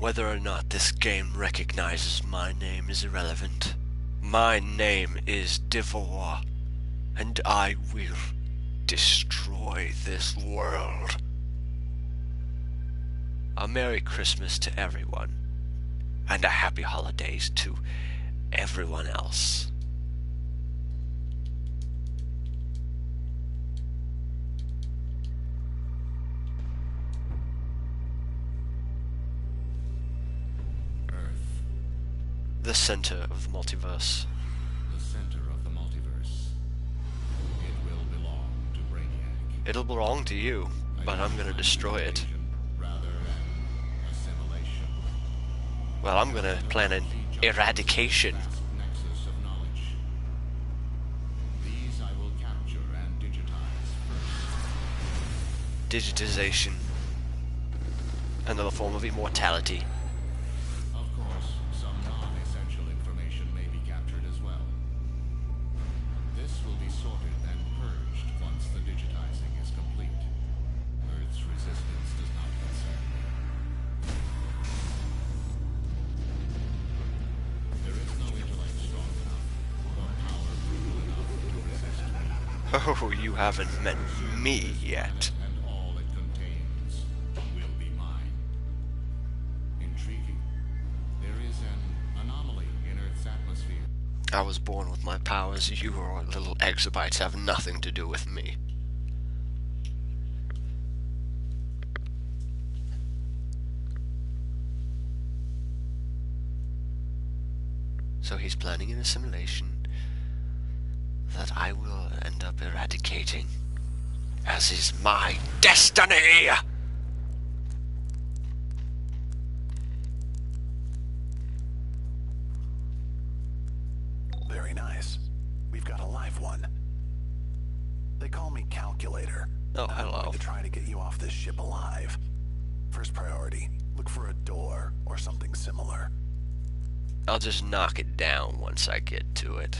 Whether or not this game recognizes my name is irrelevant. My name is Devor, and I will destroy this world. A Merry Christmas to everyone, and a Happy Holidays to everyone else. The center of the multiverse. The center of the multiverse. It will belong to Brainiac. It'll belong to you, but I'm gonna destroy it. Rather than assimilation. Well, I'm gonna plan an eradication. Nexus of knowledge. These I will capture and digitize first. Digitization. Another form of immortality. Of course, some non-essential information may be captured as well. This will be sorted and purged once the digitizing is complete. Earth's resistance does not concern me. There is no intellect strong enough, or power brutal enough to resist me. Oh, you haven't met me yet. And all it contains will be mine. Intriguing. There is an anomaly in Earth's atmosphere. I was born with my powers. You or little exabytes have nothing to do with me. So he's planning an assimilation that I will end up eradicating, as is my destiny! Very nice. We've got a live one. They call me Calculator. Oh, I'm hello. going to try to get you off this ship alive. First priority, look for a door or something similar. I'll just knock it down once I get to it.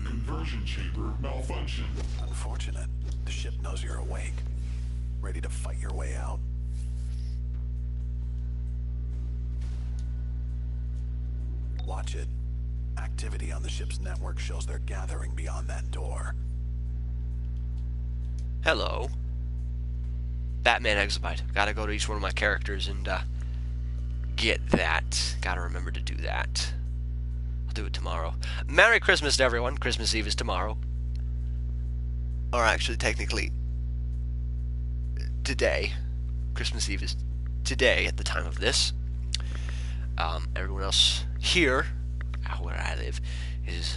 Conversion chamber malfunction. Unfortunate. The ship knows you're awake. Ready to fight your way out. Watch it. Activity on the ship's network shows they're gathering beyond that door. Hello. Batman Exabyte. Gotta go to each one of my characters and get that. Gotta remember to do that. I'll do it tomorrow. Merry Christmas to everyone. Christmas Eve is tomorrow. Or actually, technically, today. Christmas Eve is today at the time of this. Everyone else here, where I live, is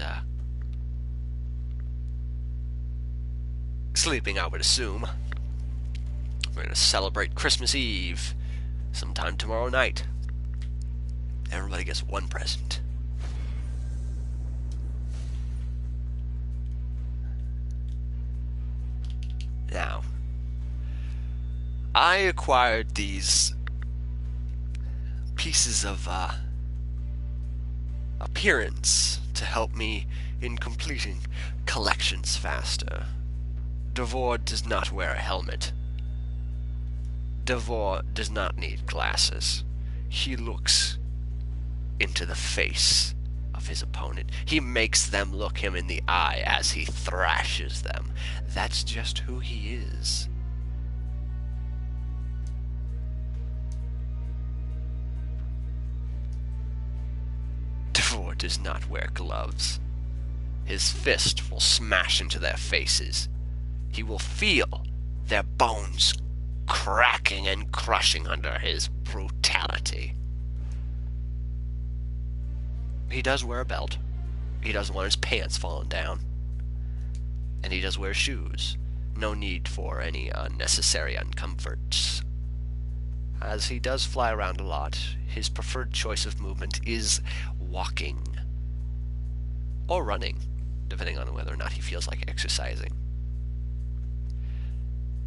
sleeping, I would assume. We're going to celebrate Christmas Eve sometime tomorrow night. Everybody gets one present. Now, I acquired these pieces of appearance to help me in completing collections faster. Devor does not wear a helmet. Devor does not need glasses. He looks into the face of his opponent. He makes them look him in the eye as he thrashes them. That's just who he is. Devor does not wear gloves. His fist will smash into their faces. He will feel their bones cracking and crushing under his brutality. He does wear a belt. He doesn't want his pants falling down. And he does wear shoes. No need for any unnecessary uncomforts. As he does fly around a lot, his preferred choice of movement is walking. Or running, depending on whether or not he feels like exercising.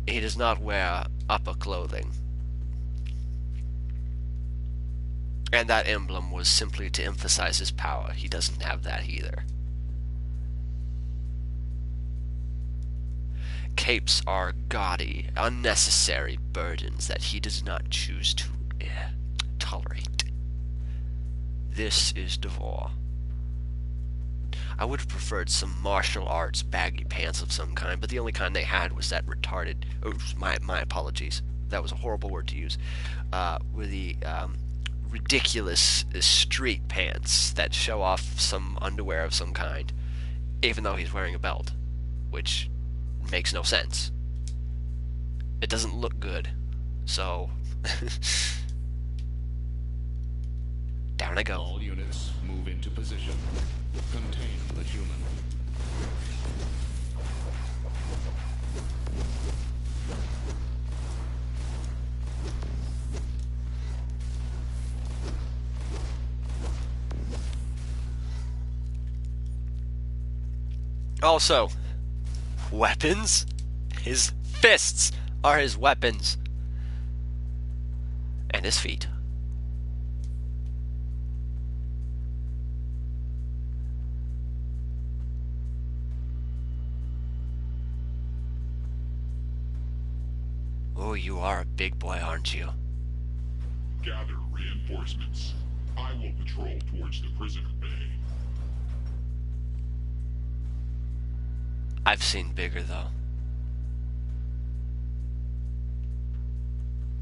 He does not wear upper clothing. And that emblem was simply to emphasize his power. He doesn't have that either. capes are gaudy, unnecessary burdens that he does not choose to tolerate. This is Devore. I would have preferred some martial arts baggy pants of some kind, but the only kind they had was that retarded... Oops, my apologies. That was a horrible word to use. Were the ridiculous street pants that show off some underwear of some kind, even though he's wearing a belt, which makes no sense. It doesn't look good. So... down I go. All units move into position. Contain the human. Also, weapons? His fists are his weapons. And his feet. Oh, you are a big boy, aren't you? Gather reinforcements. I will patrol towards the prisoner bay. I've seen bigger, though.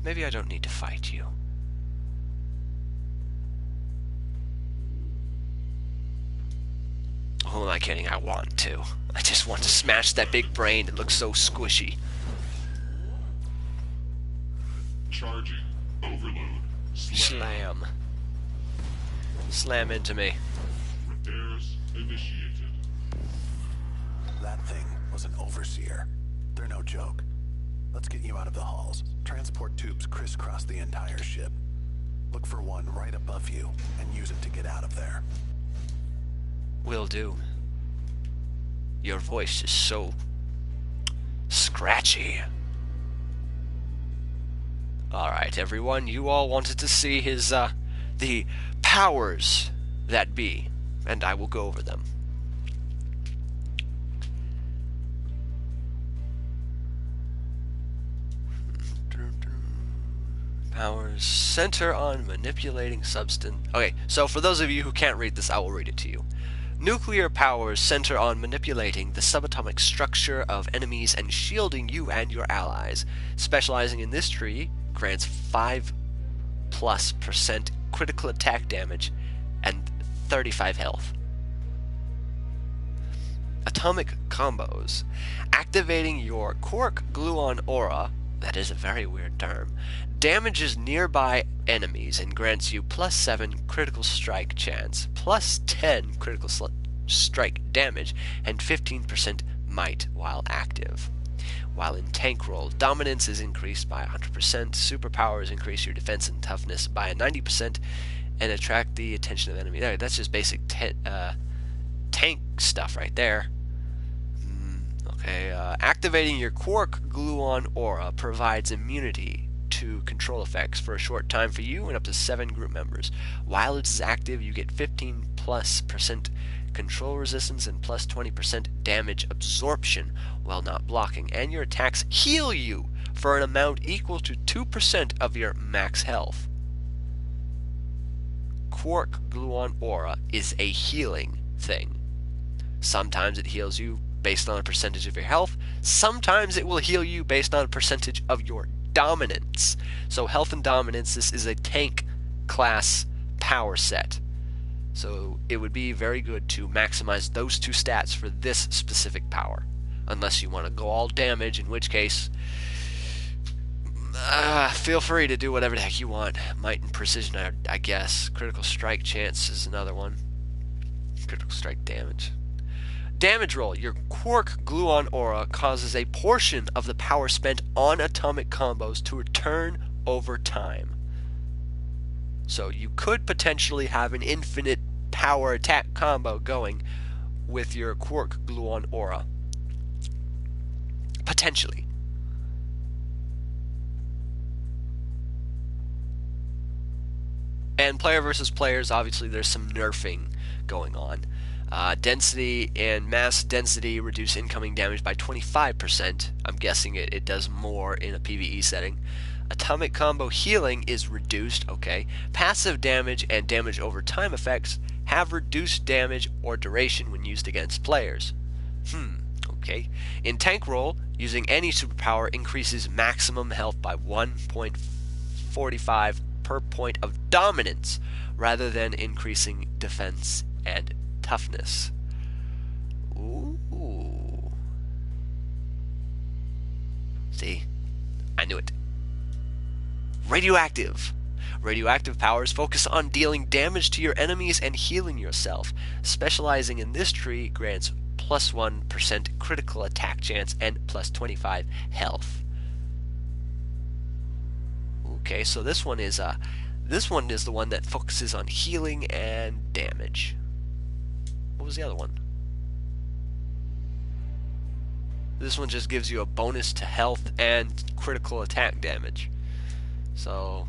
Maybe I don't need to fight you. Who am I kidding? I want to. I just want to smash that big brain. It looks so squishy. Charging. Overload. Slam. Slam into me. Repairs initiated. That thing was an overseer. They're no joke. Let's get you out of the halls. Transport tubes crisscross the entire ship. Look for one right above you and use it to get out of there. Will do. Your voice is so scratchy. Alright, everyone, you all wanted to see his, the powers that be, and I will go over them. Powers center on manipulating substance. Okay, so for those of you who can't read this, I will read it to you. Nuclear powers center on manipulating the subatomic structure of enemies and shielding you and your allies. Specializing in this tree grants 5+% critical attack damage and 35 health. Atomic combos. Activating your Quark Gluon aura, that is a very weird term, damages nearby enemies and grants you +7 critical strike chance, +10 critical strike damage, and 15% might while active. While in tank role, dominance is increased by 100%, superpowers increase your defense and toughness by 90%, and attract the attention of enemy. That's just basic tank stuff right there. Okay, activating your Quark Gluon aura provides immunity to control effects for a short time for you and up to 7 group members. While it is active, you get 15+% control resistance and +20% damage absorption while not blocking, and your attacks heal you for an amount equal to 2% of your max health. Quark Gluon aura is a healing thing. Sometimes it heals you based on a percentage of your health. Sometimes it will heal you based on a percentage of your dominance. So health and dominance, this is a tank class power set. So it would be very good to maximize those two stats for this specific power. Unless you want to go all damage, in which case, feel free to do whatever the heck you want. Might and precision, I guess. Critical strike chance is another one. Critical strike damage. Damage roll. Your Quark Gluon aura causes a portion of the power spent on atomic combos to return over time. So you could potentially have an infinite power attack combo going with your Quark Gluon aura. Potentially. And player versus players, obviously there's some nerfing going on. Density and mass density reduce incoming damage by 25%. I'm guessing it does more in a PvE setting. Atomic combo healing is reduced, okay. Passive damage and damage over time effects have reduced damage or duration when used against players. Okay. In tank role, using any superpower increases maximum health by 1.45 per point of dominance, rather than increasing defense and toughness. Ooh. See? I knew it. Radioactive. Radioactive powers focus on dealing damage to your enemies and healing yourself. Specializing in this tree grants plus 1% critical attack chance and plus 25 health. Okay, so this one is the one that focuses on healing and damage. What was the other one? This one just gives you a bonus to health and critical attack damage. So,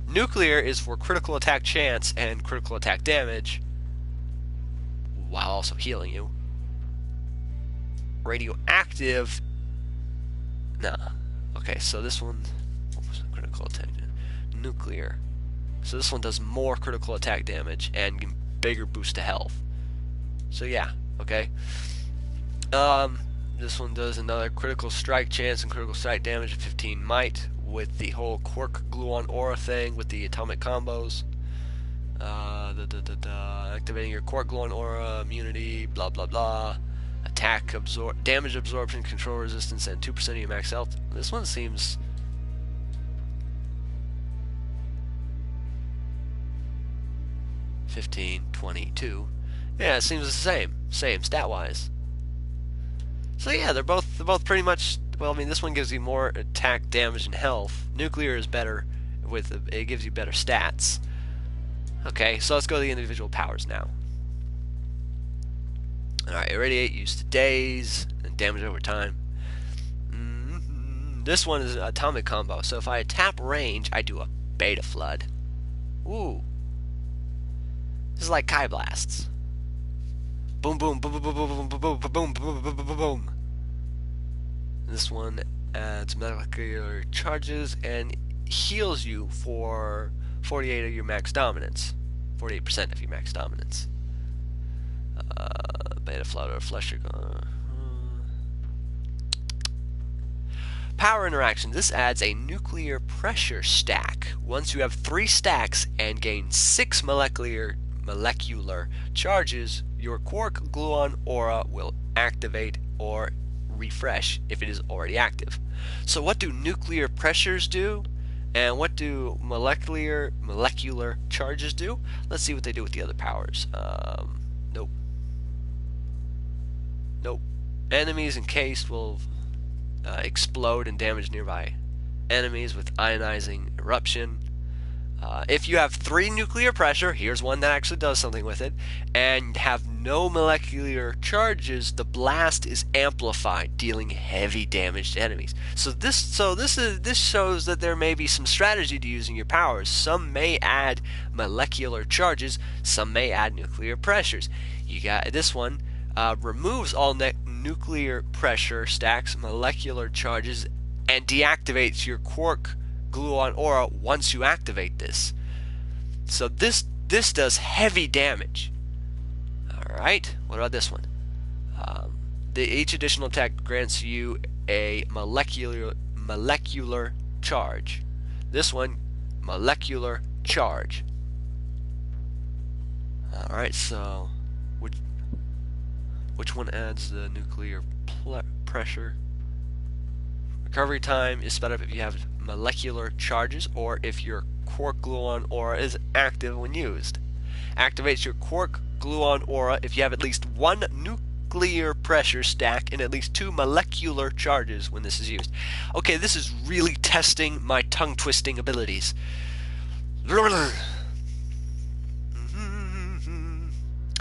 nuclear is for critical attack chance and critical attack damage, while also healing you. Radioactive, nah. Okay, so this one, what was the critical attack? Nuclear. So this one does more critical attack damage and bigger boost to health. So yeah, okay. This one does another critical strike chance and critical strike damage of 15 might with the whole quark gluon aura thing with the atomic combos. Activating your quark gluon aura immunity, blah blah blah. Attack damage absorption, control resistance, and 2% of your max health. This one seems 15, 22. Yeah, it seems the same stat wise. So yeah, they're both pretty much. Well, I mean, this one gives you more attack, damage, and health. Nuclear is better it gives you better stats. Okay, so let's go to the individual powers now. Alright, irradiate used to daze and damage over time. This one is an atomic combo. So if I tap range, I do a beta flood. Ooh. This is like Kai blasts. Boom, boom, boom, boom, boom, boom, boom, boom, boom, boom, boom, boom, boom. This one adds molecular charges and heals you for 48 of your max dominance. 48% of your max dominance. Beta flood or flusher. Power interaction. This adds a nuclear pressure stack. Once you have 3 stacks and gain 6 molecular charges, your quark gluon aura will activate or refresh if it is already active. So what do nuclear pressures do? And what do molecular charges do? Let's see what they do with the other powers. Nope. Nope. Enemies encased will explode and damage nearby enemies with ionizing eruption. If you have 3 nuclear pressure, here's one that actually does something with it, and have no molecular charges, the blast is amplified, dealing heavy damage to enemies. So this shows that there may be some strategy to using your powers. Some may add molecular charges, some may add nuclear pressures. You got this one removes all nuclear pressure stacks, molecular charges, and deactivates your quark gluon aura once you activate this. So this does heavy damage. Alright, what about this one? Each additional attack grants you a molecular charge. This one, molecular charge. Alright, so which one adds the nuclear pressure? Recovery time is sped up if you have molecular charges or if your quark gluon aura is active when used. Activates your quark gluon aura if you have at least 1 nuclear pressure stack and at least 2 molecular charges when this is used. Okay, this is really testing my tongue-twisting abilities.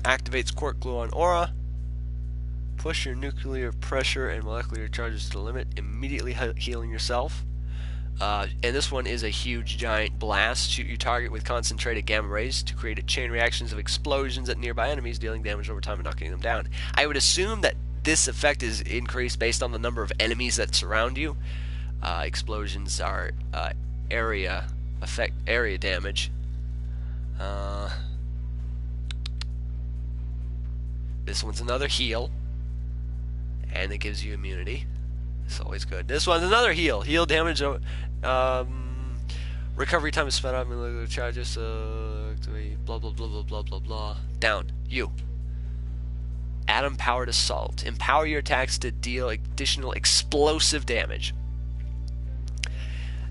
Activates quark gluon aura. Push your nuclear pressure and molecular charges to the limit, immediately healing yourself. And this one is a huge giant blast. Shoot your target with concentrated gamma rays to create a chain reactions of explosions at nearby enemies, dealing damage over time and knocking them down. I would assume that this effect is increased based on the number of enemies that surround you. Explosions are area damage. This one's another heal, and it gives you immunity. It's always good. This one's another heal. Heal damage. Recovery time is sped up. Molecular charges. Blah blah blah blah blah blah blah. Down. You. Atom powered assault. Empower your attacks to deal additional explosive damage.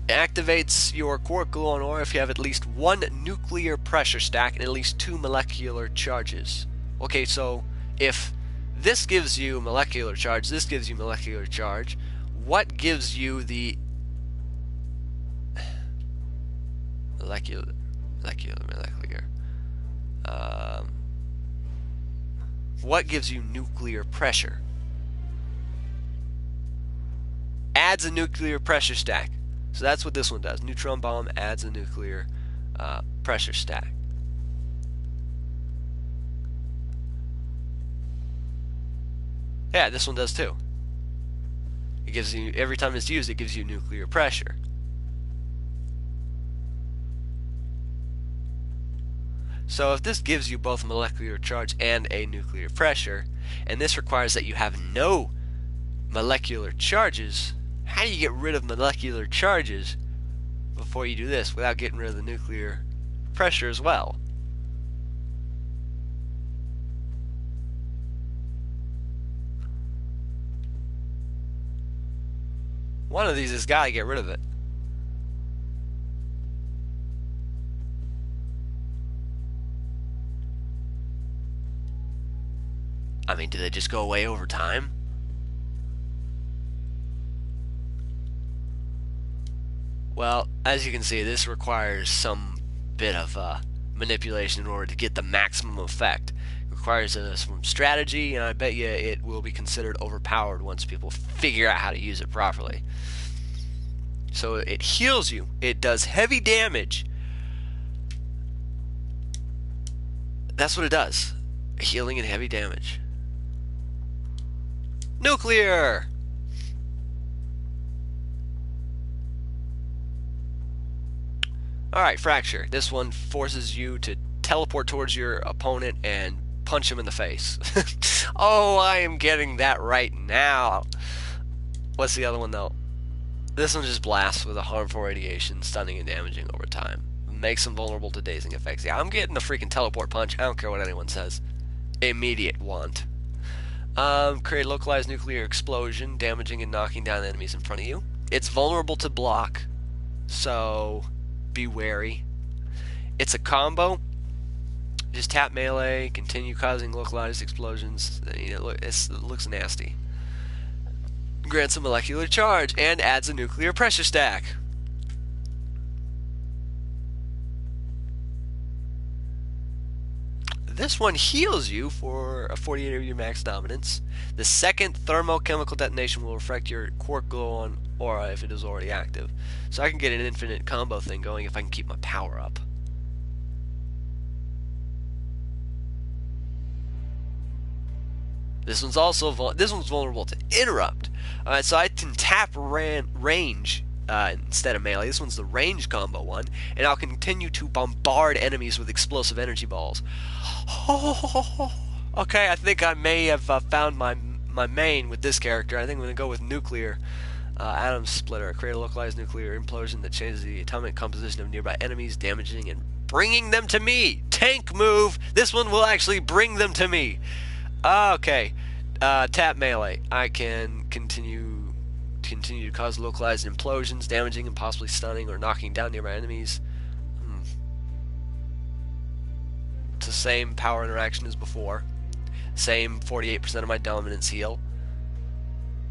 It activates your quark gluon ore if you have at least one nuclear pressure stack and at least 2 molecular charges. Okay, so if this gives you molecular charge, this gives you molecular charge, what gives you the molecular? What gives you nuclear pressure? Adds a nuclear pressure stack. So that's what this one does. Neutron bomb adds a nuclear pressure stack. Yeah, this one does too. It gives you, every time it's used, it gives you nuclear pressure. So if this gives you both molecular charge and a nuclear pressure, and this requires that you have no molecular charges, how do you get rid of molecular charges before you do this without getting rid of the nuclear pressure as well? One of these has got to get rid of it. I mean, do they just go away over time? Well, as you can see, this requires some bit of manipulation in order to get the maximum effect. It requires some strategy, and I bet you it will be considered overpowered once people figure out how to use it properly. So it heals you. It does heavy damage. That's what it does. Healing and heavy damage. Nuclear! Alright, Fracture. This one forces you to teleport towards your opponent and punch him in the face. Oh, I am getting that right now. What's the other one, though? This one just blasts with a harmful radiation, stunning and damaging over time. Makes them vulnerable to dazing effects. Yeah, I'm getting the freaking teleport punch. I don't care what anyone says. Immediate want. Create localized nuclear explosion, damaging and knocking down enemies in front of you. It's vulnerable to block, so be wary. It's a combo. Just tap melee, continue causing localized explosions. It looks nasty. Grants a molecular charge and adds a nuclear pressure stack. This one heals you for a 48 of your max dominance. The second thermochemical detonation will affect your quark gluon aura if it is already active. So I can get an infinite combo thing going if I can keep my power up. This one's vulnerable to interrupt. Alright, so I can tap range instead of melee. This one's the range combo one, and I'll continue to bombard enemies with explosive energy balls. Okay, I think I may have found my main with this character. I think I'm going to go with nuclear atom splitter. Create a localized nuclear implosion that changes the atomic composition of nearby enemies, damaging and bringing them to me. Tank move. This one will actually bring them to me. Okay, tap melee. I can continue to cause localized implosions, damaging and possibly stunning or knocking down nearby enemies. It's the same power interaction as before. Same 48% of my dominance heal.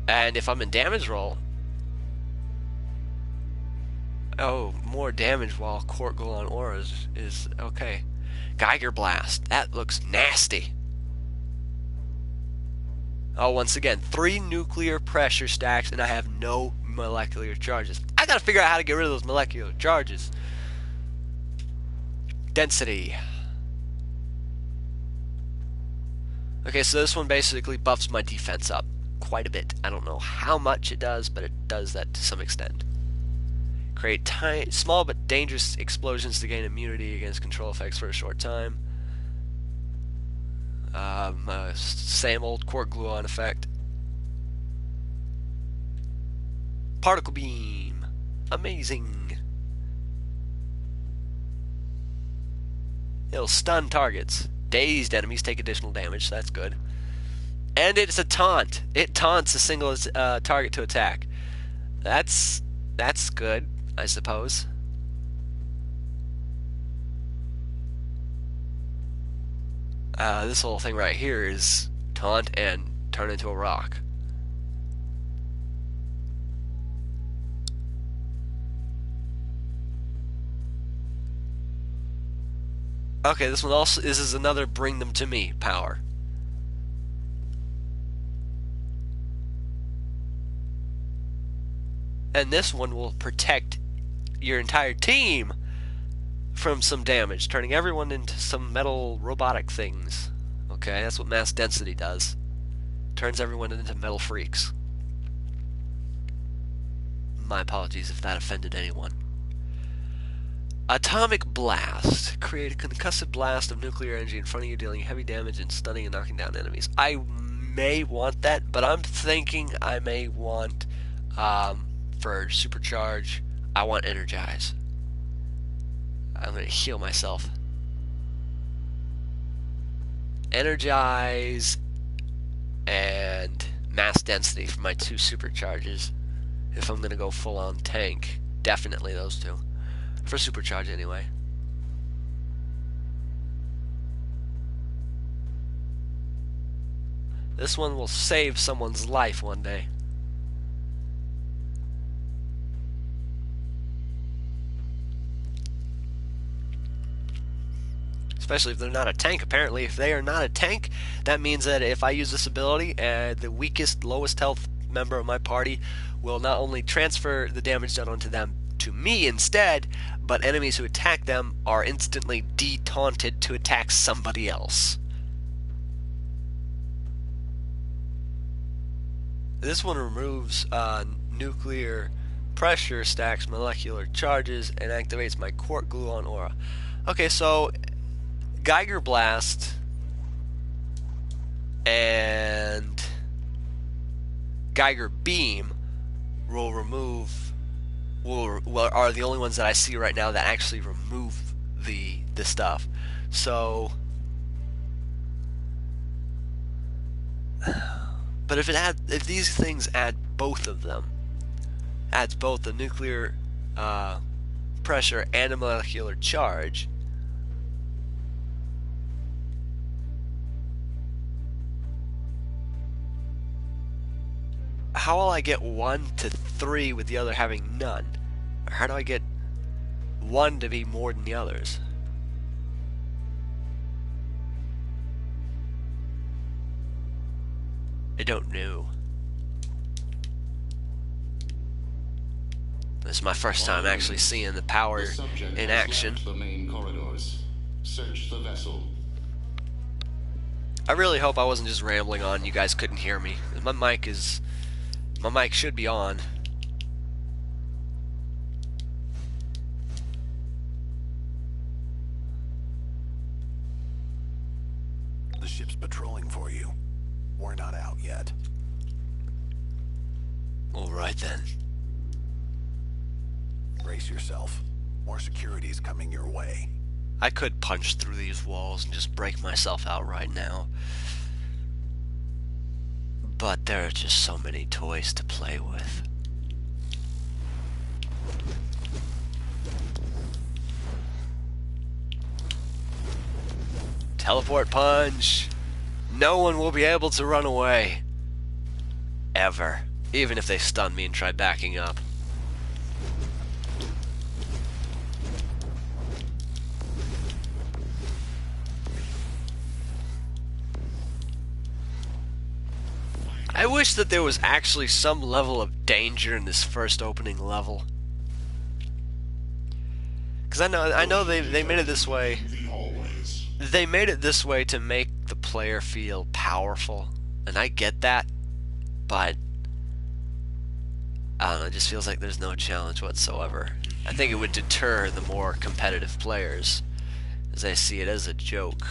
And if I'm in damage roll, oh, more damage while quark gluon aura is okay. Geiger blast. That looks nasty. Oh, once again, 3 nuclear pressure stacks, and I have no molecular charges. I gotta figure out how to get rid of those molecular charges. Density. Okay, so this one basically buffs my defense up quite a bit. I don't know how much it does, but it does that to some extent. Create small but dangerous explosions to gain immunity against control effects for a short time. Same old core gluon effect. Particle beam. Amazing. It'll stun targets. Dazed enemies take additional damage, so that's good. And it's a taunt. It taunts a single target to attack. That's good, I suppose. This whole thing right here is taunt and turn into a rock. Okay, this one also is another bring them to me power. And this one will protect your entire team from some damage, turning everyone into some metal robotic things. Okay, that's what mass density does. Turns everyone into metal freaks. My apologies if that offended anyone. Atomic blast. Create a concussive blast of nuclear energy in front of you, dealing heavy damage and stunning and knocking down enemies. I may want that, but I'm thinking I may want, for supercharge, I want energize. I'm going to heal myself. Energize and mass density for my 2 supercharges. If I'm going to go full on tank, definitely those 2. For supercharge anyway. This one will save someone's life one day. Especially if they're not a tank. Apparently, if they are not a tank, that means that if I use this ability, the weakest, lowest health member of my party will not only transfer the damage done onto them to me instead, but enemies who attack them are instantly de-taunted to attack somebody else. This one removes nuclear pressure, stacks molecular charges, and activates my quark gluon aura. Okay, so Geiger Blast and Geiger Beam will remove, are the only ones that I see right now that actually remove the stuff. So, but if these things add both of them, adds both the nuclear pressure and a molecular charge, how will I get 1 to 3 with the other having none? Or how do I get one to be more than the others? I don't know. This is my first time actually seeing the power in action. The main corridors. Search the vessel. I really hope I wasn't just rambling on. You guys couldn't hear me. My mic should be on. The ship's patrolling for you. We're not out yet. All right then. Brace yourself. More security's coming your way. I could punch through these walls and just break myself out right now. But there are just so many toys to play with. Teleport punch! No one will be able to run away. Ever. Even if they stun me and try backing up. I wish that there was actually some level of danger in this first opening level. Because I know they made it this way. The hallways. They made it this way to make the player feel powerful, and I get that, but I don't know, it just feels like there's no challenge whatsoever. I think it would deter the more competitive players, as I see it as a joke.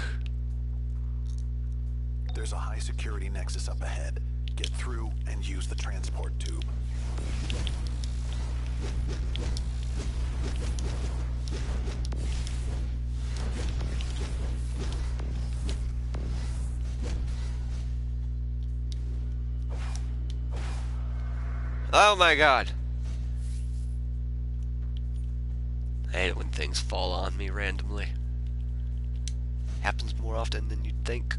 There's a high security nexus up ahead. Get through and use the transport tube. Oh my god. I hate it when things fall on me randomly. Happens more often than you'd think.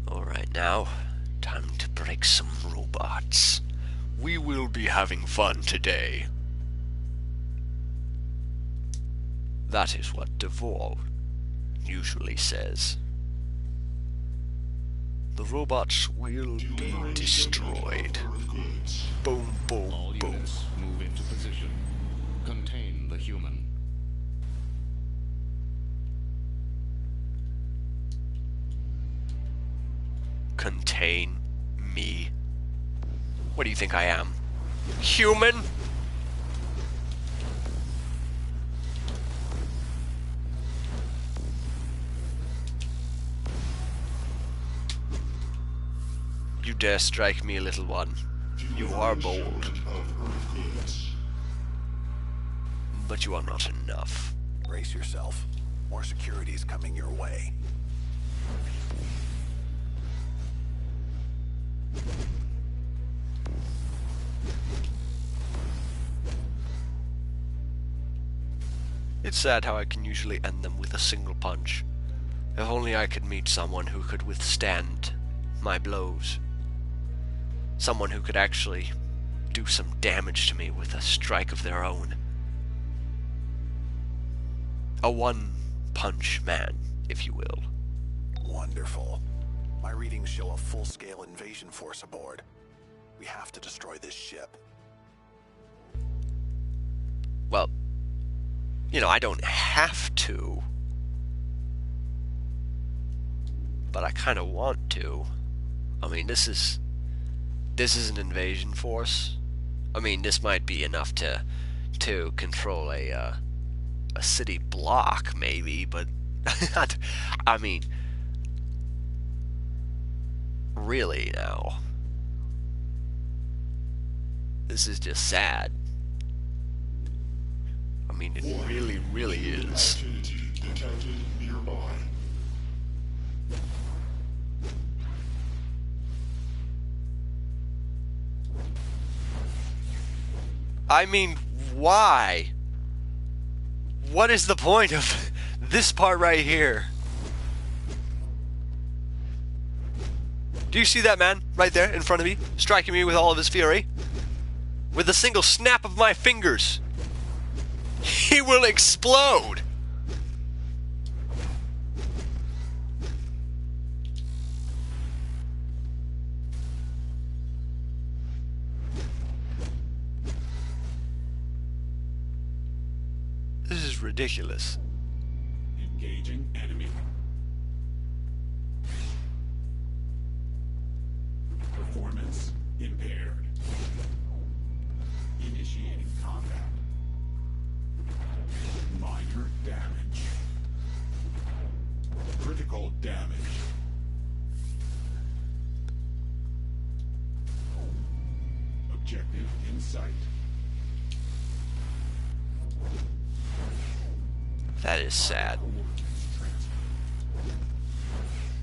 Alright, now, time to break some robots. We will be having fun today. That is what Devore usually says. The robots will be destroyed. Boom, boom, All boom. units move into position. Contain the human. Contain me? What do you think I am? Human? You dare strike me, little one. You are bold, but you are not enough. Brace yourself. More security's coming your way. It's sad how I can usually end them with a single punch. If only I could meet someone who could withstand my blows. Someone who could actually do some damage to me with a strike of their own. A one-punch man, if you will. Wonderful. My readings show a full-scale invasion force aboard. We have to destroy this ship. Well, you know, I don't have to. But I kind of want to. I mean, this is an invasion force. I mean, this might be enough to control a city block, maybe, but I mean, really now, this is just sad. I mean, it really, really is. Activity detected nearby. I mean, why? What is the point of this part right here? Do you see that man right there in front of me, striking me with all of his fury? With a single snap of my fingers, he will explode! This is ridiculous. Engaging enemy. Performance impaired. Initiating combat. Minor damage. Critical damage. Objective in sight. That is sad.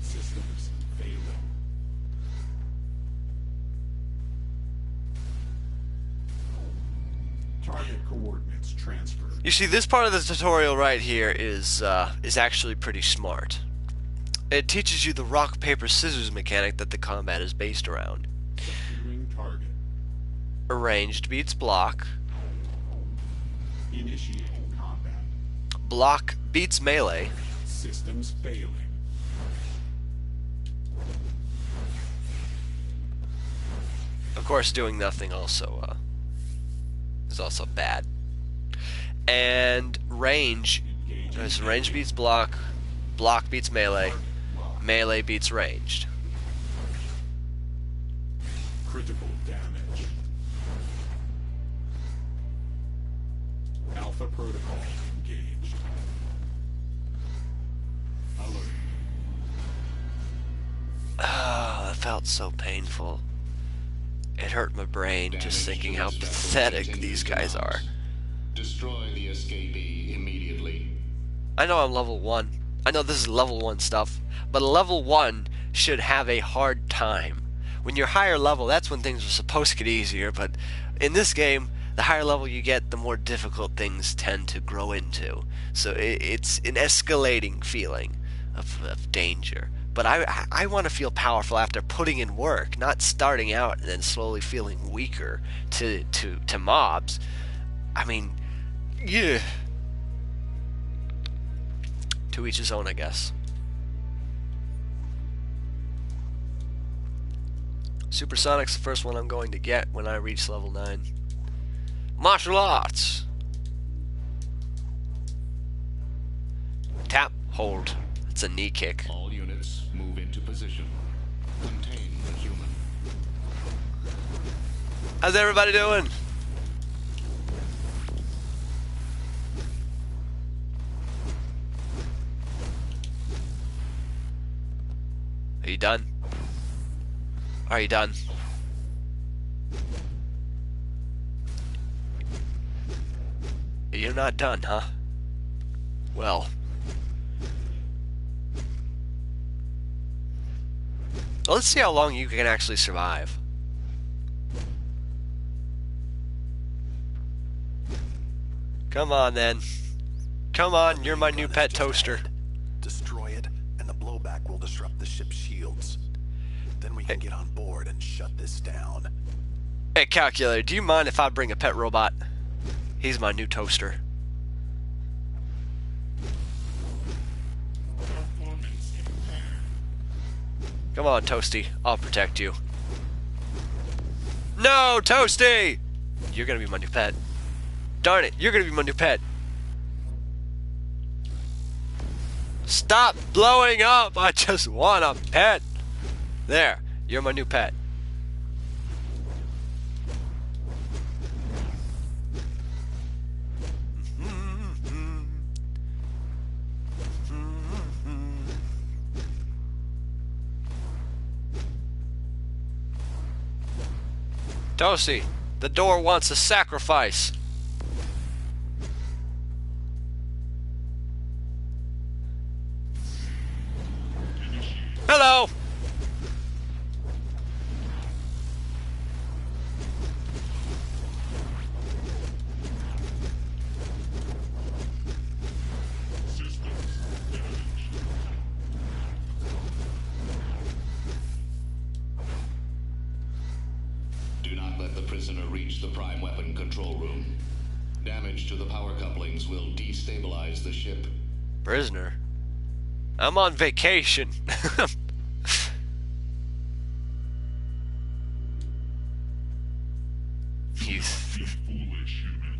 Systems failing. Target coordinates transferred. You see, this part of the tutorial right here is actually pretty smart. It teaches you the rock, paper, scissors mechanic that the combat is based around. Securing target. Ranged beats block. Initiating combat. Block beats melee. Systems failing. Of course, doing nothing also is also bad. And range is range beats block. Block beats melee. Melee beats ranged. Critical damage. Alpha protocol engaged. Alert. Ah, that felt so painful. It hurt my brain just thinking how pathetic these guys are. Destroy the escapee immediately. I know I'm level 1. I know this is level 1 stuff, but a level 1 should have a hard time. When you're higher level, that's when things are supposed to get easier, but in this game, the higher level you get, the more difficult things tend to grow into. So it's an escalating feeling of danger. But I want to feel powerful after putting in work, not starting out and then slowly feeling weaker to mobs. I mean, yeah. To each his own, I guess. Supersonic's the first one I'm going to get when I reach level 9. Martial arts! Tap, hold. It's a knee kick. All units move into position. Contain the human. How's everybody doing? Are you done? Are you done? You're not done, huh? Well. Let's see how long you can actually survive. Come on, then. Come on, you're my new pet toaster. Destroy it, and the blowback will disrupt the ship's shields. Then we can get on board and shut this down. Hey, Calculator, do you mind if I bring a pet robot? He's my new toaster. Come on, Toasty. I'll protect you. No, Toasty! You're gonna be my new pet. Darn it, you're gonna be my new pet. Stop blowing up! I just want a pet. There, you're my new pet. Toasty, the door wants a sacrifice. Hello! Do not let the prisoner reach the prime weapon control room. Damage to the power couplings will destabilize the ship. Prisoner? I'm on vacation. Be foolish, human.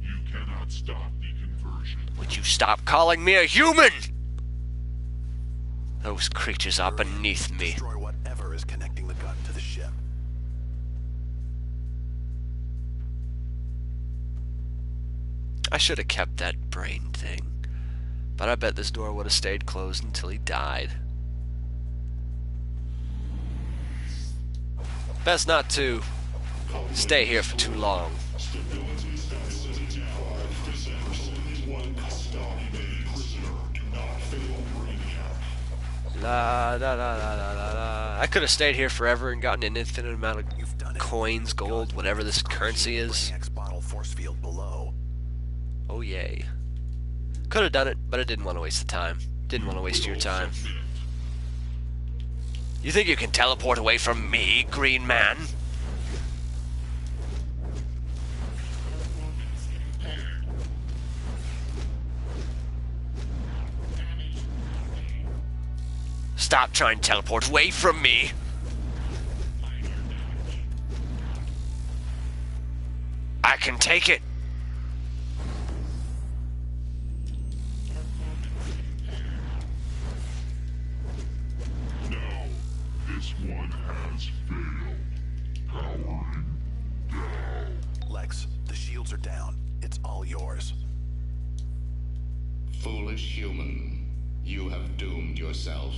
You cannot stop the conversion. Would you stop calling me a human? Those creatures are beneath me. Destroy whatever is connecting the gun to the ship. I should have kept that brain thing. But I bet this door would have stayed closed until he died. Best not to stay here for too long. La la la la la la la. I could have stayed here forever and gotten an infinite amount of coins, gold, whatever this currency is. Bottle force field below. Oh yay. Could have done it, but I didn't want to waste the time. Didn't want to waste your time. You think you can teleport away from me, Green Man? Stop trying to teleport away from me! I can take it! Now, this one has failed. Powering down. Lex, the shields are down. It's all yours. Foolish human, you have doomed yourself.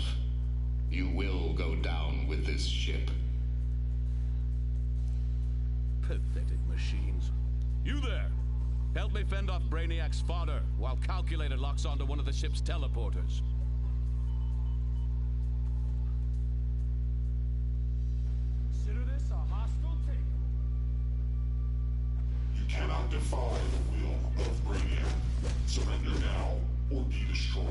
You will go down with this ship. Pathetic machines. You there! Help me fend off Brainiac's fodder while Calculator locks onto one of the ship's teleporters. Consider this a hostile takeover. You cannot defy the will of Brainiac. Surrender now, or be destroyed.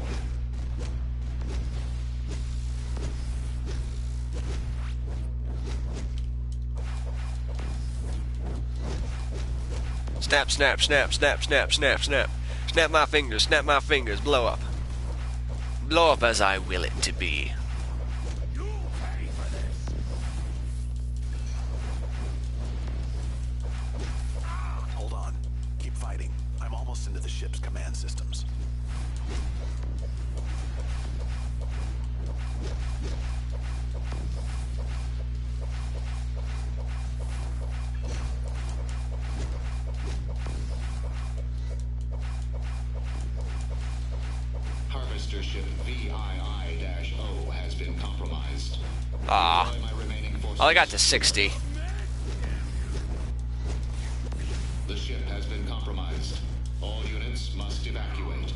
Snap, snap, snap, snap, snap, snap, snap. Snap my fingers, blow up. Blow up as I will it to be. You'll pay for this. Hold on. Keep fighting. I'm almost into the ship's command systems. Harvester ship VII-O has been compromised. Ah. Deploy my remaining forces. Oh, I got to 60. The ship has been compromised. All units must evacuate.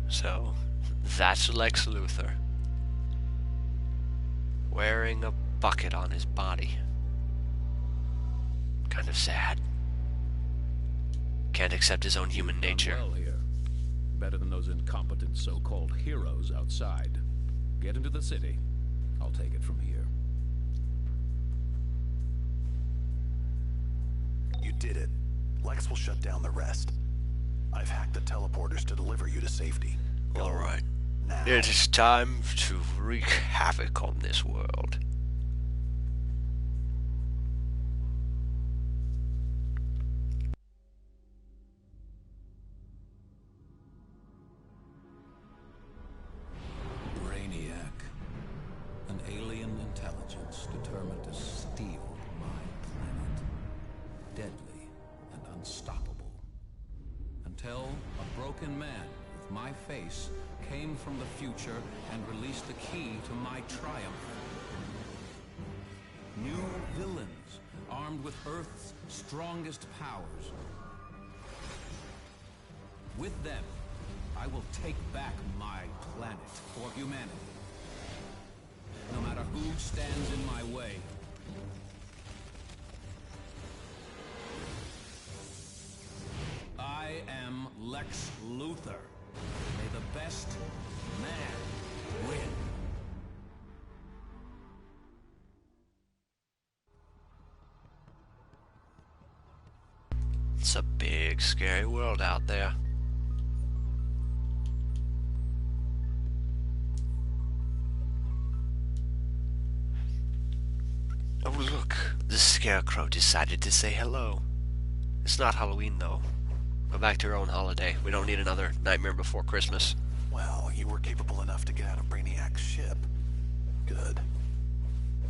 So, that's Lex Luthor. Wearing a bucket on his body. Kind of sad. Can't accept his own human nature. Done well here. Better than those incompetent so-called heroes outside. Get into the city. I'll take it from here. You did it. Lex will shut down the rest. I've hacked the teleporters to deliver you to safety. Go Alright. now. It is time to wreak havoc on this world. Brainiac, an alien intelligence determined to steal my planet. Deadly and unstoppable. Until a broken man with my face came from the future and released the key to my triumph. New villains, armed with Earth's strongest powers. With them, I will take back my planet for humanity. No matter who stands in my way. I am Lex Luthor. May the best man win. It's a big, scary world out there. Oh look, the Scarecrow decided to say hello. It's not Halloween though. Go back to your own holiday. We don't need another Nightmare Before Christmas. Well, you were capable enough to get out of Brainiac's ship. Good.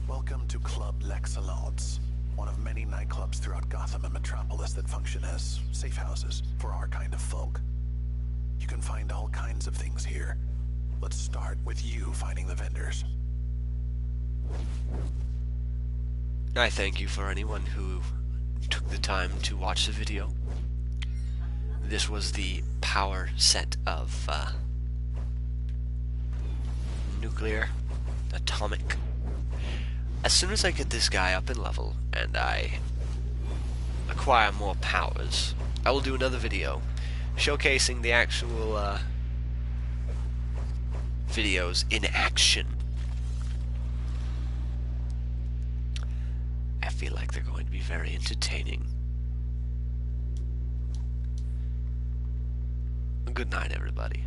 Welcome to Club L'Excellence, one of many nightclubs throughout Gotham and Metropolis that function as safe houses for our kind of folk. You can find all kinds of things here. Let's start with you finding the vendors. I thank you for anyone who took the time to watch the video. This was the power set of nuclear, atomic. As soon as I get this guy up in level and I acquire more powers, I will do another video showcasing the actual videos in action. feel like they're going to be very entertaining. Good night, everybody.